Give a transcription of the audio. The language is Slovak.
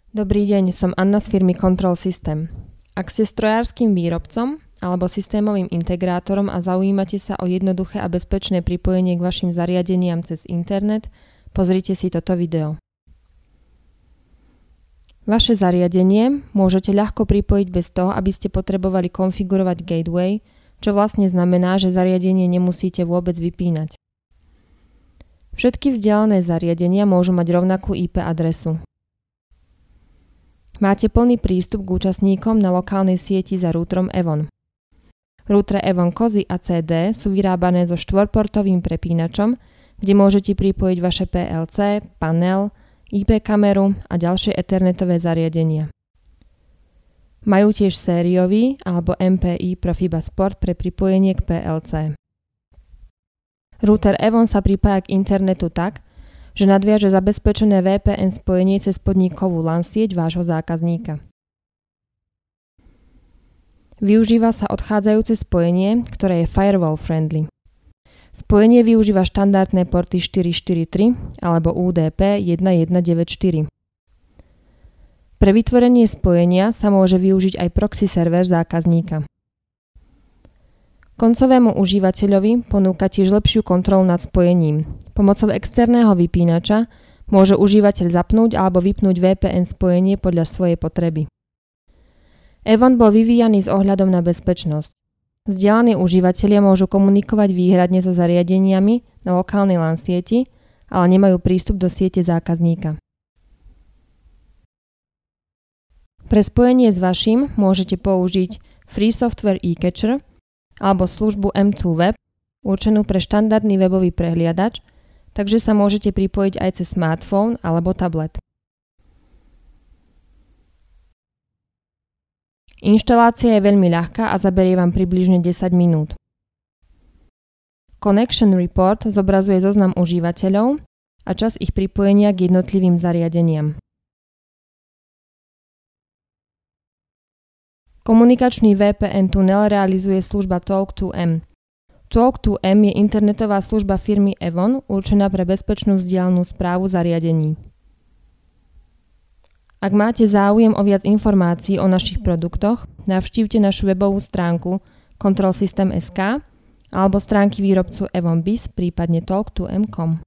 Dobrý deň, som Anna z firmy Control System. Ak ste strojárskym výrobcom alebo systémovým integrátorom a zaujímate sa o jednoduché a bezpečné pripojenie k vašim zariadeniam cez internet, pozrite si toto video. Vaše zariadenie môžete ľahko pripojiť bez toho, aby ste potrebovali konfigurovať gateway, čo vlastne znamená, že zariadenie nemusíte vôbec vypínať. Všetky vzdialené zariadenia môžu mať rovnakú IP adresu. Máte plný prístup k účastníkom na lokálnej sieti za rútrom EVON. Rútre EVON Cozy a CD sú vyrábané so štvorportovým prepínačom, kde môžete pripojiť vaše PLC, panel, IP kameru a ďalšie ethernetové zariadenia. Majú tiež sériový alebo MPI Profibus port pre pripojenie k PLC. Rúter EVON sa pripája k internetu tak, že nadviaže zabezpečené VPN spojenie cez podnikovú LAN sieť vášho zákazníka. Využíva sa odchádzajúce spojenie, ktoré je firewall friendly. Spojenie využíva štandardné porty 443 alebo UDP 1194. Pre vytvorenie spojenia sa môže využiť aj proxy server zákazníka. Koncovému užívateľovi ponúka tiež lepšiu kontrolu nad spojením. Pomocou externého vypínača môže užívateľ zapnúť alebo vypnúť VPN spojenie podľa svojej potreby. EVON bol vyvíjaný s ohľadom na bezpečnosť. Vzdialení užívatelia môžu komunikovať výhradne so zariadeniami na lokálnej LAN sieti, ale nemajú prístup do siete zákazníka. Pre spojenie s vaším môžete použiť Free Software eCatcher alebo službu M2 Web, určenú pre štandardný webový prehliadač, takže sa môžete pripojiť aj cez smartfón alebo tablet. Inštalácia je veľmi ľahká a zaberie vám približne 10 minút. Connection Report zobrazuje zoznam užívateľov a čas ich pripojenia k jednotlivým zariadeniam. Komunikačný VPN tunel realizuje služba Talk2M. Talk2M je internetová služba firmy EVON určená pre bezpečnú vzdialenú správu zariadení. Ak máte záujem o viac informácií o našich produktoch, navštívte našu webovú stránku controlsystem.sk alebo stránky výrobcu EVON BIS, prípadne talk2m.com.